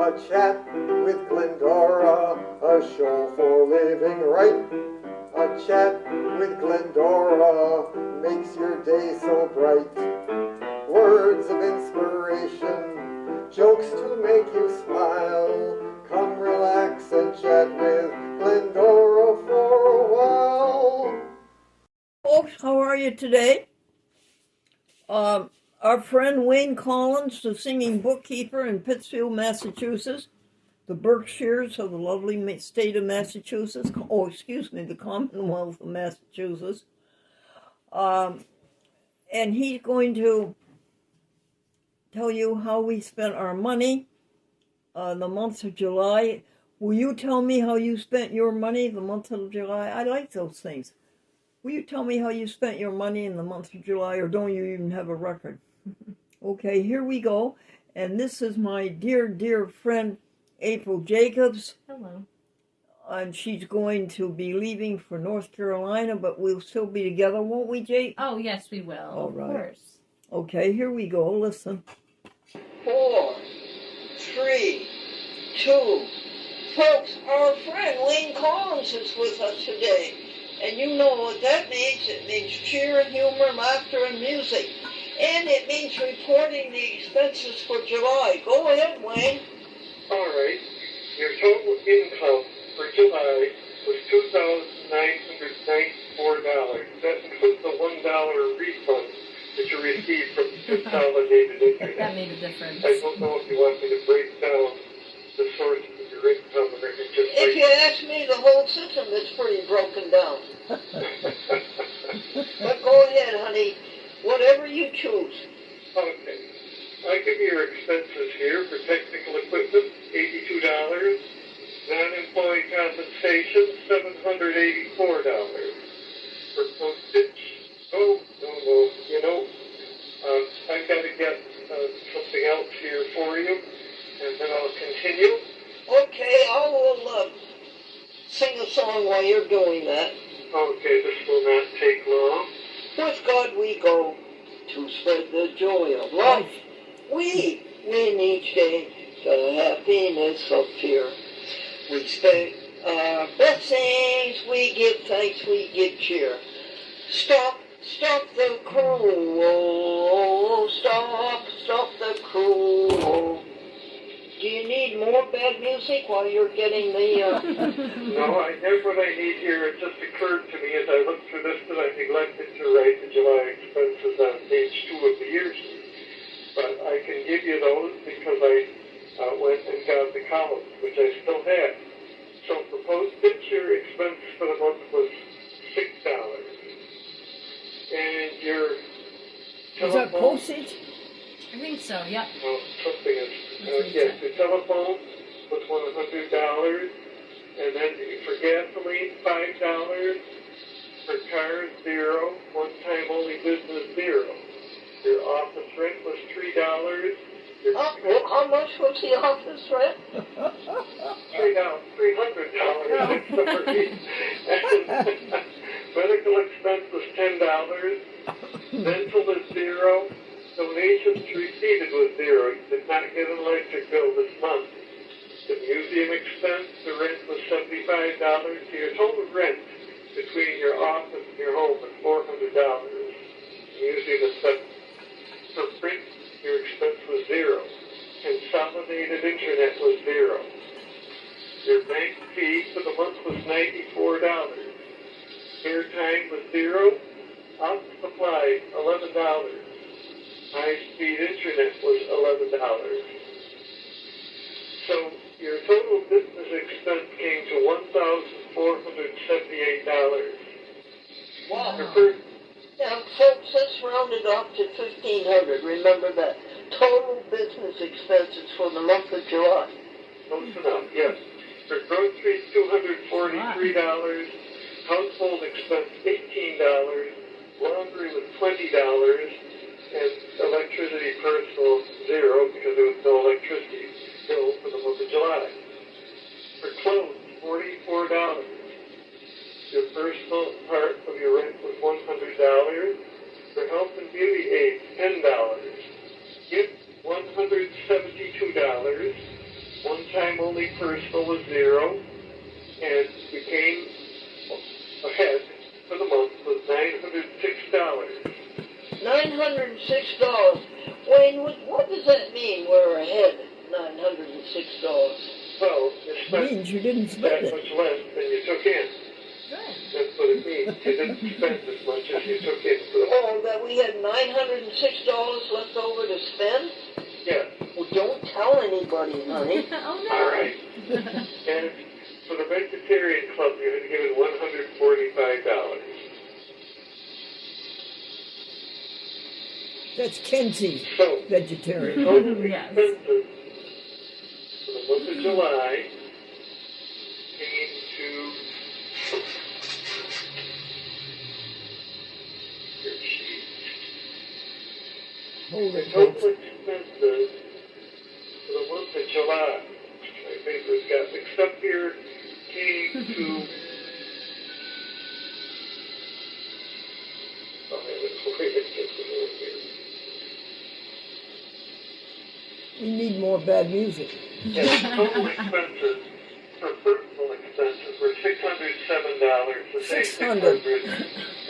A chat with Glendora, a show for living right. A chat with Glendora makes your day so bright. Words of inspiration, jokes to make you smile. Come relax and chat with Glendora for a while. Folks, how are you today? Our friend Wayne Collins, the singing bookkeeper in Pittsfield, Massachusetts, the Berkshires of the lovely state of Massachusetts, the Commonwealth of Massachusetts. And he's going to tell you how we spent our money the month of July. Will you tell me how you spent your money the month of July? I like those things. Will you tell me how you spent your money in the month of July, or don't you even have a record? Okay, here we go. And this is my dear, dear friend, April Jacobs. Hello. And she's going to be leaving for North Carolina, but we'll still be together, won't we, Jake? Oh, yes, we will. All right. Of course. Okay, here we go. Listen. 4, 3, 2. Folks, our friend Wayne Collins is with us today. And you know what that means. It means cheer and humor, laughter and music. And it means reporting the expenses for July. Go ahead, Wayne. All right. Your total income for July was $2,994. That includes the $1 refund that you received from Consolidated Internet. That made a difference. I don't know if you want me to break down the sources of your income, or just If you ask me, the whole system is pretty broken down. But go ahead, honey. Whatever you choose. Okay. I give you your expenses here for technical equipment, $82. Non-employee compensation, $784. For postage, no. I've got to get something else here for you, and then I'll continue. Okay, I will sing a song while you're doing that. Okay, this will not take long. With God we go to spread the joy of life. We win each day the happiness of fear. We speak our blessings, we give thanks, we give cheer. Stop the cruel, stop the cruel. Do you need more bad music while you're getting the... No, I have what I need here. It just occurred to me as I looked through this that I neglected to write the July expenses on page 2 of the year sheet. But I can give you those because I went and got the columns, which I still have. So for postage, your expense for the month was $6. And your Is that postage? I think so, yeah. Something is... yes, the telephone was $100, and then for gasoline, $5. For cars, $0. One-time only business, $0. Your office rent was $3. How much was the office rent? $300. Sorry. Medical expense was $10. Dental is $0. Donations received was $0. You did not get an electric bill this month. The museum expense, the rent was $75. So your total rent between your office and your home was $400. The museum is $7. For print, your expense was $0. Consolidated internet was $0. Your bank fee for the month was $94. Airtime was $0. Office supply, $11. High-speed internet was $11. So your total business expense came to $1,478. Wow. Now, folks, let's round it up to $1,500. Remember that. Total business expenses for the month of July. Close enough, yes. For groceries, $243. Household expense, $18. Laundry was $20. And electricity personal, $0, because there was no electricity bill for the month of July. For clothes, $44. Your personal part of your rent was $100. For health and beauty aids, $10. Gifts, $172. One only personal was zero, and we came ahead for the month with $906. $906. Wayne, what does that mean? We're ahead. $906. Well, you It spent means you didn't spend that it. much less than you took in. Good. That's what it means. You didn't spend as much as you took in for the month. Oh, that we had $906 left over to spend? Yes. Well, don't tell anybody, honey. Oh no. All right. And for the vegetarian club, you had given $145. That's Kenzie, So, vegetarian. total Yes. expenses for the month of July came to your sheet. Hold The it, total folks. expenses for the month of July, my papers got mixed up here, came to oh, I haven't quite get the note here. We need more bad music. Yes, total expenses for personal expenses were $607. The same 600.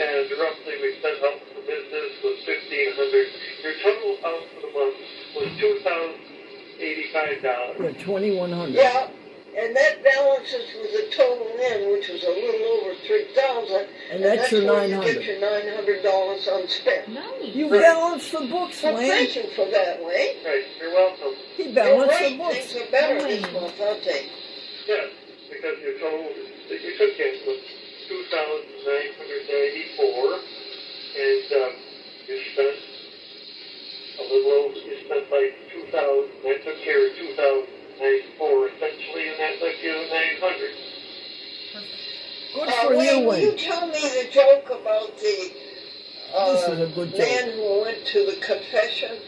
and roughly we spent out for business was $1,500. Your total out for the month was $2,085. Yeah, 2,100. Yeah, and that balances with the total in, which was a little over 3,000. And that's your where you 900. get your $900 unspent. Nice. You Right. balanced the books, Well, Wayne. thank you for that, Wayne. Right, you're welcome. He You're balanced the right, books. things are better this Wayne. month, aren't they? Yes, because your total that you took in was 2,994, and you spent a little over. You spent like 2,000. That took care of 2,094 essentially, and that left you 900. Good for Wayne, you, will you Wayne. tell me the joke about the This is a good joke. man who went to the confession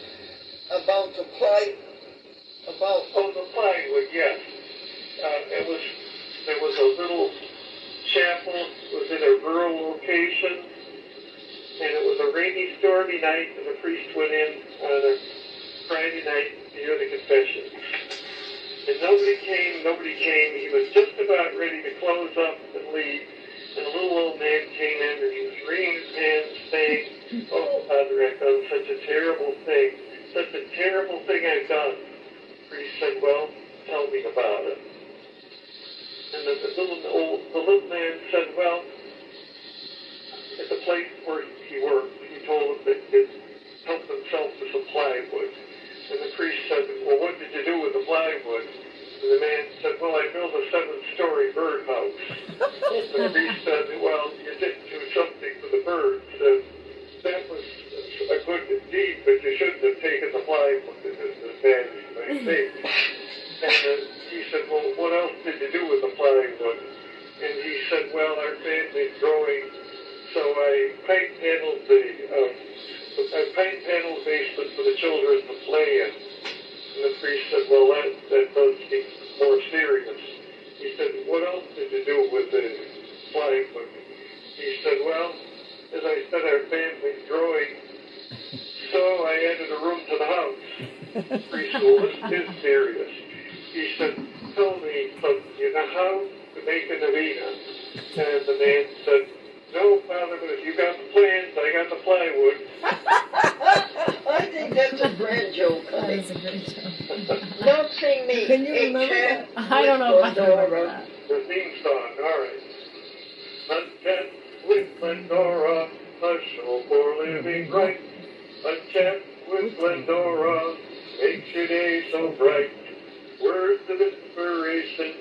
about the plight, about Oh, the plywood, yes. There was a little chapel. It was in a rural location, and it was a rainy, stormy night, and the priest went in on a Friday night to hear the confession. And nobody came. He was just about ready to close up and leave, and a little old man came in, and he was wringing his hands, saying, "Oh, Father, I've done such a terrible thing I've done." The priest said, "Well, tell me about it." And the little man said, "Well, at the place where he worked, he told him that he'd help himself to some plywood." And the priest said, "Well, what did you do with the plywood?" And the man said, "Well, I built a 7-story birdhouse." And the priest said, "Well, you didn't do something for the birds. That was a good deed, but you shouldn't have taken the plywood. It was a bad mistake." And he said, "Well, what else did you do with the plywood?" And he said, "Well, our family's growing, so I pipe paneled the basement for the children to play in." And the priest said, "Well, that does seem more serious." He said, "What else did you do with the plywood?" He said, "Well, as I said, our family's growing, so I added a room to the house." The priest said, "Well, this is serious." He said, "Tell me something. You know how to make a novena?" And the man said, "No, Father, but if you got the plans, I got the plywood." I think that's a grand joke, That honey. is a great joke. Don't sing me. Can you a remember chant I don't know if I with can remember Glendora. that. The theme song, all right. A chat with Glendora, a show for living right. A chat with Glendora makes your day so bright. Words of inspiration,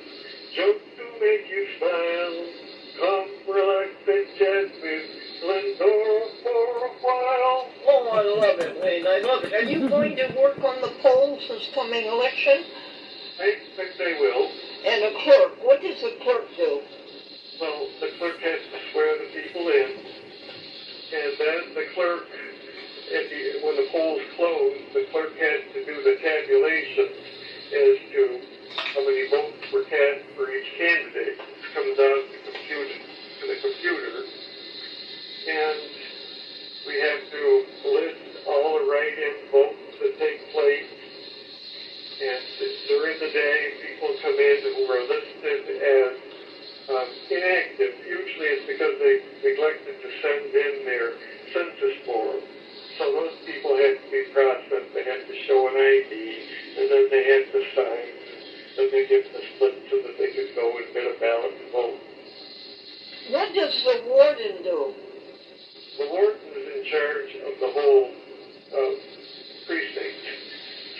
jokes to make you smile. Come relax and chat with Glendora for a while. Oh, I love it, Wayne. I love it. Are you going to work on the polls this coming election? I expect they will. And a clerk. What does a clerk do? Well, the clerk has to swear the people in, and then the clerk, when the polls close, the clerk has to do the tabulation as to how many votes were cast for each candidate. It comes out to the computer, and we have to list all the write-in votes that take place. And during the day, people come Amanda, who are listed as inactive. Usually it's because they neglected to send in their census form. So those people had to be processed. They had to show an ID, and then they had to sign. Then they get the slip so that they could go and get a ballot and vote. What does the warden do? The warden is in charge of the whole precinct.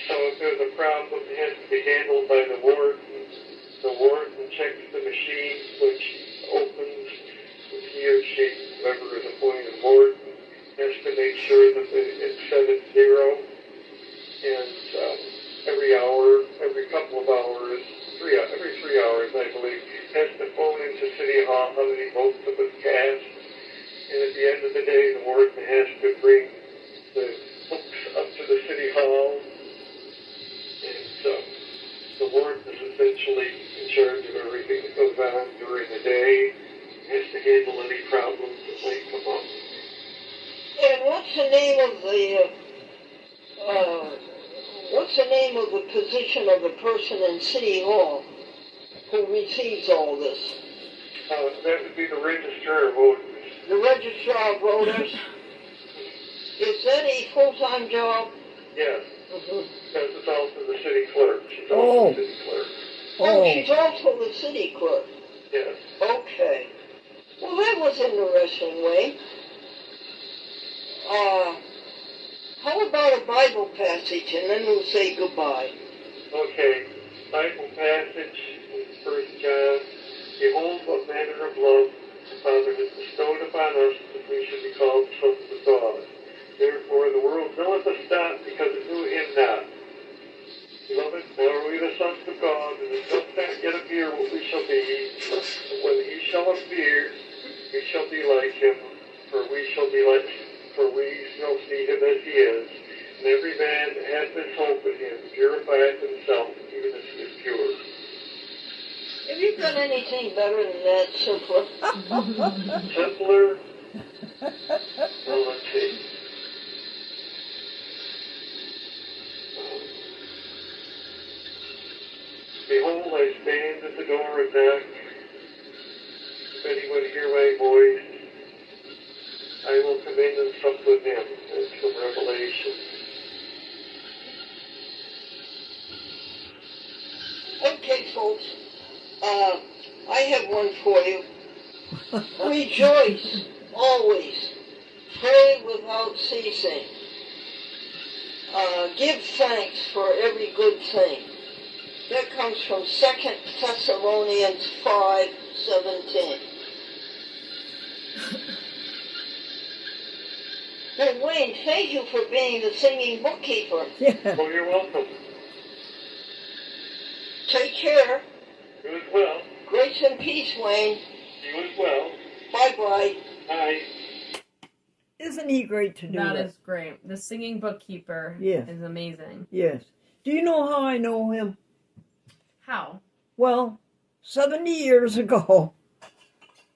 So if there's a problem, it has to be handled by the warden. The warden checks the machine, which opens, and he or she, whoever is appointed warden, has to make sure that it's set at 0. And every hour, every couple of hours, every 3 hours, I believe, has to phone into City Hall how many votes have been cast. And at the end of the day, the warden has to bring the books up to the City Hall. And the warden is essentially in charge of everything that goes on during the day, has to handle any problems that might come up. And what's the name of the position of the person in City Hall who receives all this? That would be the registrar of voters. The registrar of voters? Is that a full-time job? Yes. Mm-hmm. Because it's also the city clerk. She's also the city clerk. Oh, she's also the city clerk. Yes. Okay. Well, that was interesting, Wayne. How about a Bible passage, and then we'll say goodbye. Okay. Bible passage in 1 John. Behold, what manner of love the Father has bestowed upon us that we should be called sons of God. Therefore the world knoweth us not, because it knew him not. Beloved, now are we the sons of God, and it does not yet appear what we shall be. And when he shall appear, we shall be like him, for we shall see him as he is. And every man that hath this hope in him purifieth himself, even as he is pure. Have you done anything better than that, simpler? Simpler? Well, let's see. Behold, I stand at the door and knock. If anyone hear my voice, I will come in and sup with him. That's from Revelation. Okay, folks. I have one for you. Rejoice always. Pray without ceasing. Give thanks for every good thing. That comes from 2 Thessalonians 5:17. Hey, Wayne, thank you for being the singing bookkeeper. Yeah. Oh, you're welcome. Take care. You as well. Grace and peace, Wayne. You as well. Bye-bye. Bye. Isn't he great to do that? That is great. The singing bookkeeper Yes. is amazing. Yes. Do you know how I know him? How? Well, 70 years ago,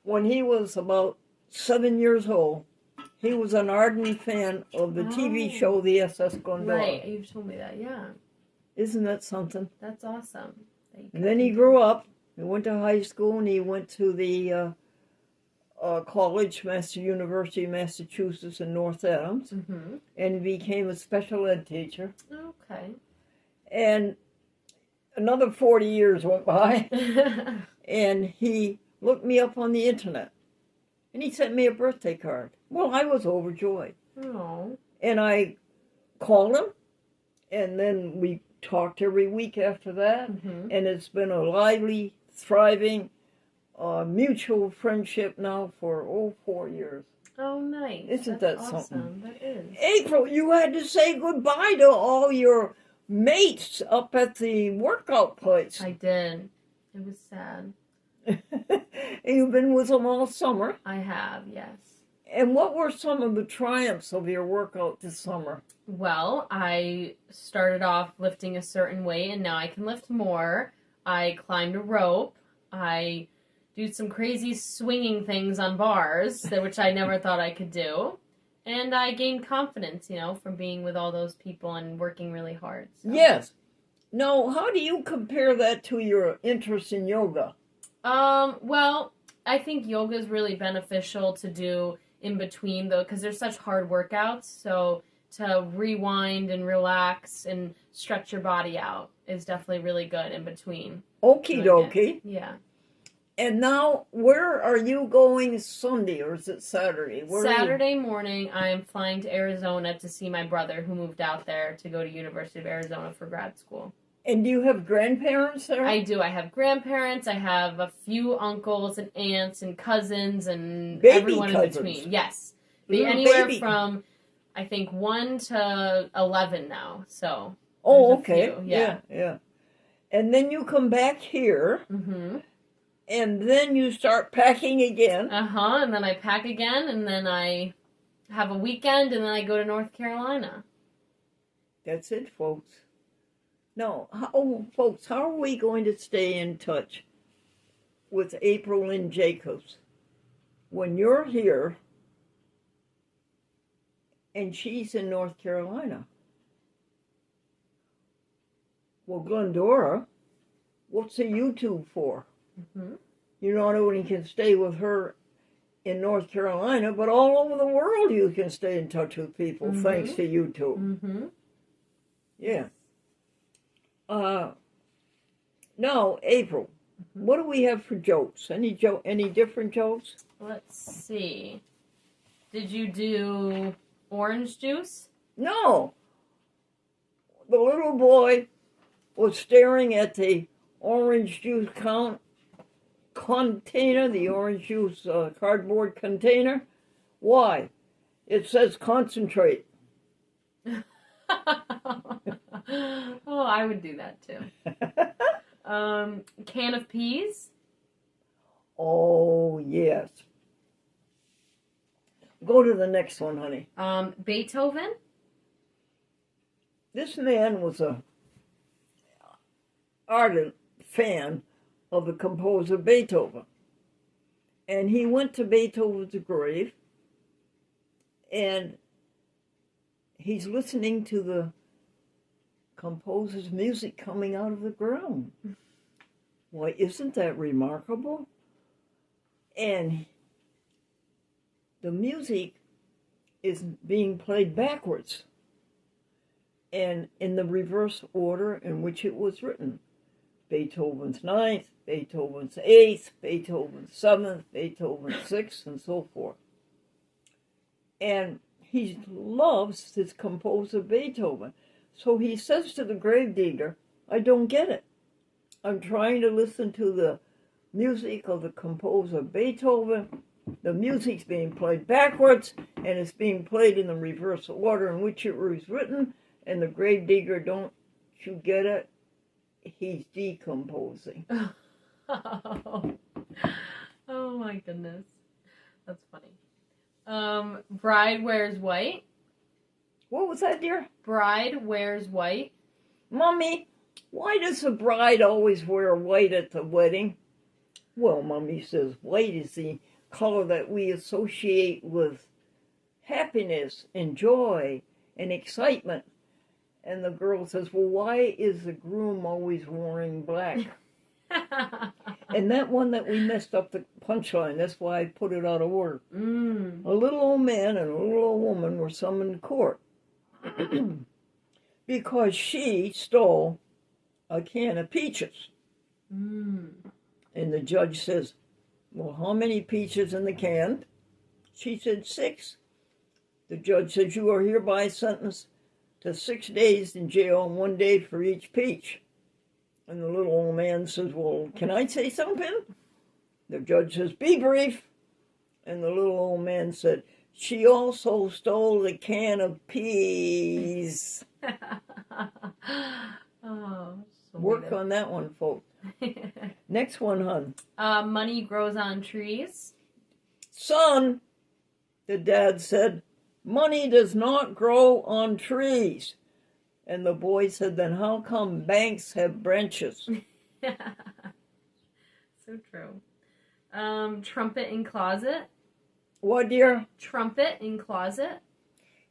when he was about 7 years old, he was an ardent fan of the TV show The SS Glendora. Right, you've told me that, yeah. Isn't that something? That's awesome. And then he grew up, he went to high school, and he went to the college, University of Massachusetts in North Adams, Mm-hmm. and he became a special ed teacher. Okay. And another 40 years went by, and he looked me up on the internet, and he sent me a birthday card. Well, I was overjoyed. Oh. And I called him, and then we talked every week after that, Mm-hmm. and it's been a lively, thriving, mutual friendship now for 4 years. Oh, nice. Isn't That's that awesome? something? That is. April, you had to say goodbye to all your mates up at the workout place. I did. It was sad. You've been with them all summer. I have, yes. And what were some of the triumphs of your workout this summer? Well, I started off lifting a certain weight, and now I can lift more. I climbed a rope. I do some crazy swinging things on bars, which I never thought I could do. And I gained confidence, from being with all those people and working really hard. So. Yes. Now, how do you compare that to your interest in yoga? Well, I think yoga is really beneficial to do in between, though, because there's such hard workouts. So to rewind and relax and stretch your body out is definitely really good in between. Okie doing it. dokie. Yeah. And now, where are you going Sunday, or is it Saturday? Where are you- Saturday morning, I'm flying to Arizona to see my brother who moved out there to go to University of Arizona for grad school. And do you have grandparents there? I do. I have grandparents. I have a few uncles and aunts and cousins and Baby everyone cousins. in between. Yes. Little Anywhere baby. from, I think, 1 to 11 now. So. Oh, there's a okay. few, Yeah. And then you come back here, Mm-hmm. and then you start packing again. Uh-huh. And then I pack again, and then I have a weekend, and then I go to North Carolina. That's it, folks. Now, folks, how are we going to stay in touch with April Lynn Jacobs when you're here and she's in North Carolina? Well, Glendora, what's the YouTube for? Mm-hmm. You not only can stay with her in North Carolina, but all over the world you can stay in touch with people Mhm. thanks to YouTube. Mm-hmm. Yeah. Now, April, what do we have for jokes? Any different jokes? Let's see. Did you do orange juice? No. The little boy was staring at the orange juice container, the orange juice cardboard container. Why? It says concentrate. Oh, I would do that too. Can of peas? Oh, yes. Go to the next one, honey. Beethoven? This man was a ardent fan of the composer Beethoven. And he went to Beethoven's grave, and he's listening to the composer's music coming out of the ground. Why, isn't that remarkable? And the music is being played backwards and in the reverse order in which it was written. Beethoven's ninth, Beethoven's eighth, Beethoven's seventh, Beethoven's sixth, and so forth. And he loves this composer Beethoven. So he says to the gravedigger, I don't get it. I'm trying to listen to the music of the composer Beethoven. The music's being played backwards, and it's being played in the reverse order in which it was written. And the gravedigger, don't you get it? He's decomposing. Oh my goodness. That's funny. Bride wears white. What was that, dear? Bride wears white. Mommy, why does the bride always wear white at the wedding? Well, Mommy says white is the color that we associate with happiness and joy and excitement. And the girl says, well, why is the groom always wearing black? And that one that we messed up the punchline, that's why I put it out of order. A little old man and a little old woman were summoned to court because she stole a can of peaches. And the judge says, well, how many peaches in the can? She said 6. The judge says, you are hereby sentenced to 6 days in jail and 1 day for each peach. And the little old man says, well, can I say something? The judge says, be brief. And the little old man said, she also stole the can of peas. Oh, so Work on that one, folks. Next one, hon. Money grows on trees. Son, the dad said, money does not grow on trees. And the boy said, then how come banks have branches? So true. Trumpet in closet. What, dear? Trumpet in closet.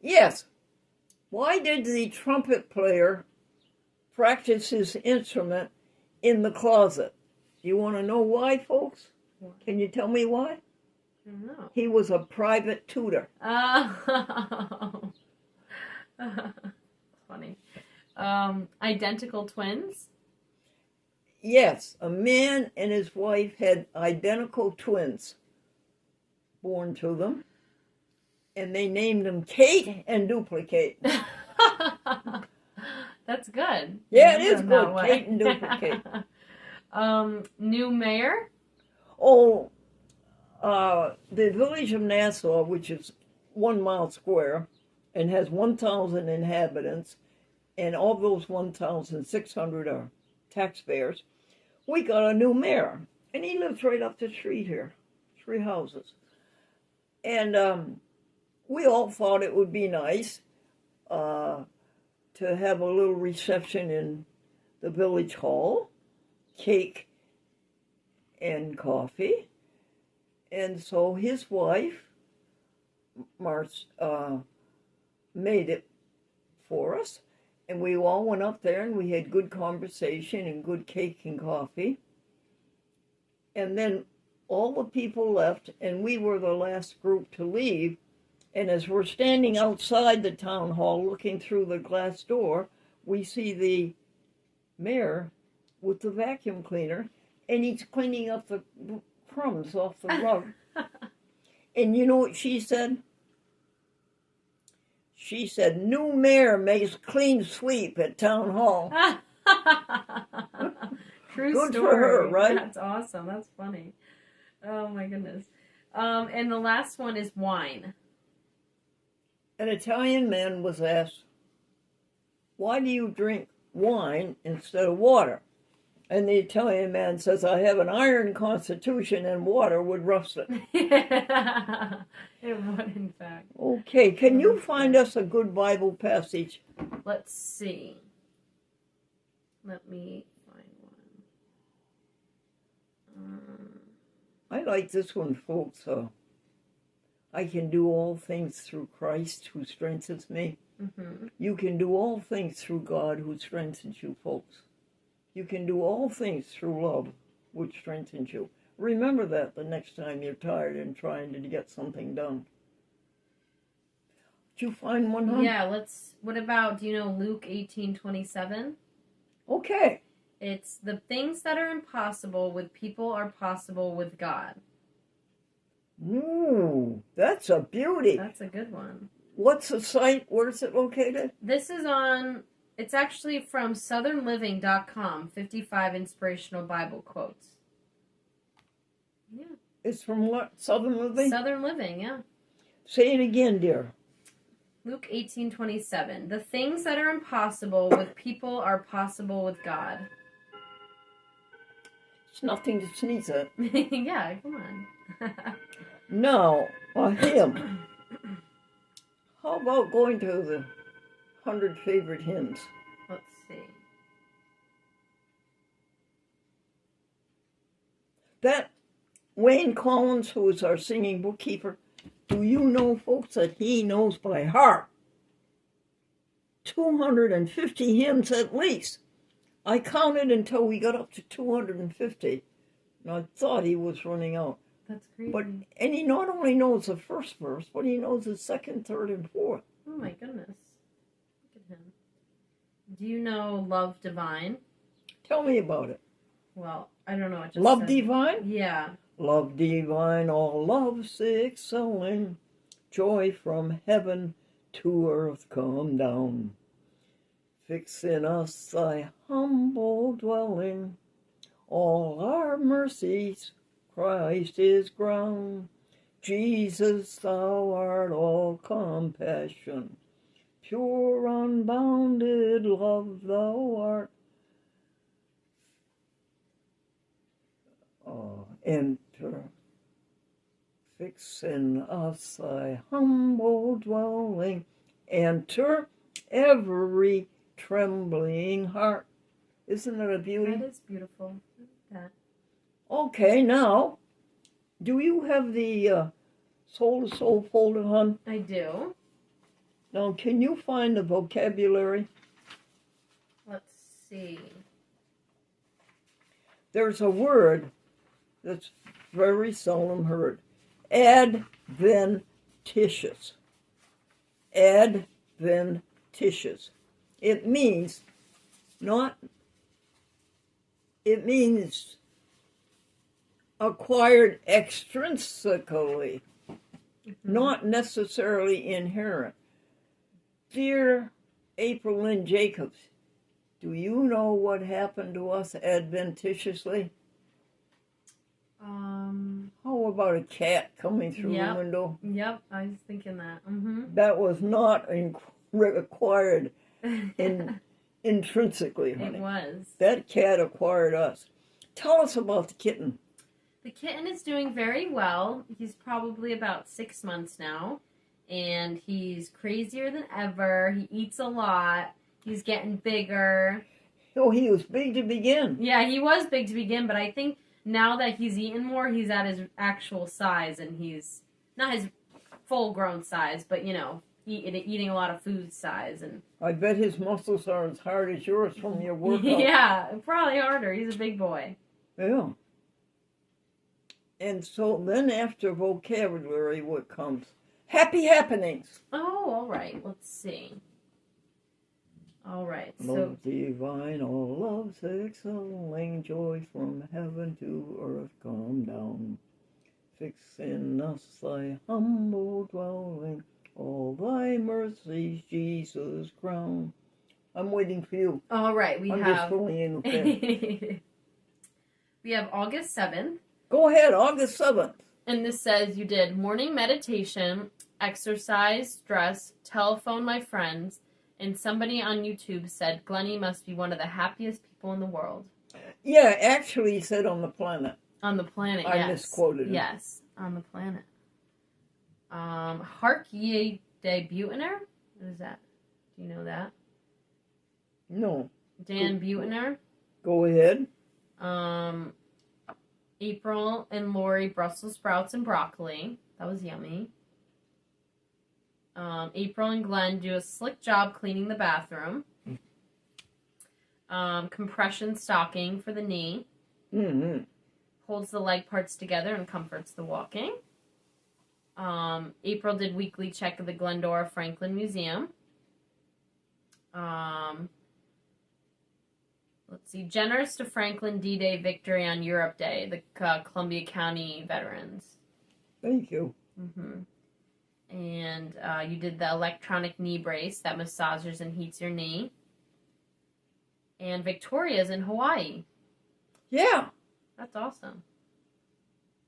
Yes. Why did the trumpet player practice his instrument in the closet. Do you want to know why, folks? Can you tell me why? I don't know. He was a private tutor. Oh. Funny. Identical twins? Yes, a man and his wife had identical twins born to them, and they named them Kate and Duplicate. That's good. Yeah, it is That good, way. Kate and Duplicate. New mayor? Oh, the village of Nassau, which is 1 mile square and has 1,000 inhabitants, and of those 1,600 are taxpayers, we got a new mayor, and he lives right up the street here, 3 houses. And we all thought it would be nice to have a little reception in the village hall, cake and coffee. And so his wife, made it for us. And we all went up there and we had good conversation and good cake and coffee. And then all the people left, and we were the last group to leave. And as we're standing outside the town hall looking through the glass door, we see the mayor with the vacuum cleaner, and he's cleaning up the crumbs off the rug. And you know what she said? She said, "New mayor makes clean sweep at town hall." True Good story. for her, right? That's awesome. That's funny. Oh my goodness. And the last one is wine. An Italian man was asked, "Why do you drink wine instead of water?" And the Italian man says, "I have an iron constitution and water would rust it." It would, in fact. Okay, can you find us a good Bible passage? Let's see. Let me find one. I like this one, folks. I can do all things through Christ who strengthens me. Mm-hmm. You can do all things through God who strengthens you, folks. You can do all things through love, which strengthens you. Remember that the next time you're tired and trying to get something done. Did you find one, huh? Yeah, what about, do you know Luke 18:27? Okay. It's the things that are impossible with people are possible with God. Ooh, that's a beauty. That's a good one. What's the site? Where is it located? This is it's actually from southernliving.com, 55 inspirational Bible quotes. Yeah. It's from what? Southern Living? Southern Living, yeah. Say it again, dear. Luke 18:27. The things that are impossible with people are possible with God. It's nothing to sneeze at. Yeah, come on. Now, a hymn. How about going to the 100 favorite hymns? Let's see. That Wayne Collins, who is our singing bookkeeper, do you know, folks, that he knows by heart 250 hymns at least? I counted until we got up to 250, and I thought he was running out. That's crazy. And he not only knows the first verse, but he knows the second, third, and fourth. Oh my goodness. Look at him. Do you know Love Divine? Tell me about it. Well, I don't know. It just Love said- Divine? Yeah. Love divine, all love's excelling, joy from heaven to earth come down. Fix in us thy humble dwelling, all our mercies Christ is ground. Jesus, thou art all compassion, pure unbounded love thou art. Enter, fix in us thy humble dwelling, enter every trembling heart. Isn't it a beauty? That is beautiful. That. Okay, now, do you have the Soul to Soul folder, hon? I do. Now, can you find the vocabulary? Let's see. There's a word that's very seldom heard. Adventitious. Adventitious. It means acquired extrinsically, not necessarily inherent. Dear April Lynn Jacobs, do you know what happened to us adventitiously? How about a cat coming through the window? Yep, I was thinking that. That was not acquired intrinsically, honey. It was. That cat acquired us. Tell us about the kitten. The kitten is doing very well. He's probably about 6 months now, and he's crazier than ever. He eats a lot. He's getting bigger. Oh, he was big to begin. Yeah, he was big to begin, but I think now that he's eaten more, he's at his actual size, and he's not his full-grown size, but, eating a lot of food size. And I bet his muscles are as hard as yours from your workout. Yeah, probably harder. He's a big boy. Yeah. And so then after vocabulary, what comes? Happy happenings. Oh, all right. Let's see. All right. Love divine, all love's excelling, joy from heaven to earth come down. Fix in us thy humble dwelling, all thy mercies Jesus crown. I'm waiting for you. All right. I'm just filling in with that. We have August 7th. Go ahead, August 7th. And this says you did morning meditation, exercise, dress, telephone my friends, and somebody on YouTube said Glennie must be one of the happiest people in the world. Yeah, actually he said on the planet. On the planet, I yes. misquoted him. Yes, on the planet. Hark ye de Buettner? What is that? Do you know that? No. Dan Buettner? Go ahead. April and Lori, Brussels sprouts and broccoli. That was yummy. April and Glenn do a slick job cleaning the bathroom. Compression stocking for the knee. Mm-hmm. Holds the leg parts together and comforts the walking. April did weekly check of the Glendora Franklin Museum. Let's see. Generous to Franklin D-Day victory on Europe Day, the Columbia County veterans. Thank you. Mm-hmm. And you did the electronic knee brace that massages and heats your knee. And Victoria's in Hawaii. Yeah. That's awesome.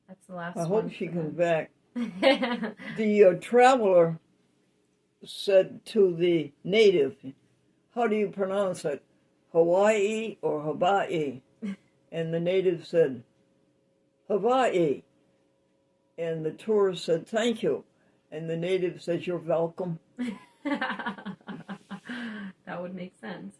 That's the last I one. hope she comes back. The traveler said to the native, how do you pronounce it? Hawaii or Hawaii? And the native said, Hawaii. And the tourist said, thank you. And the native says, you're welcome. That would make sense.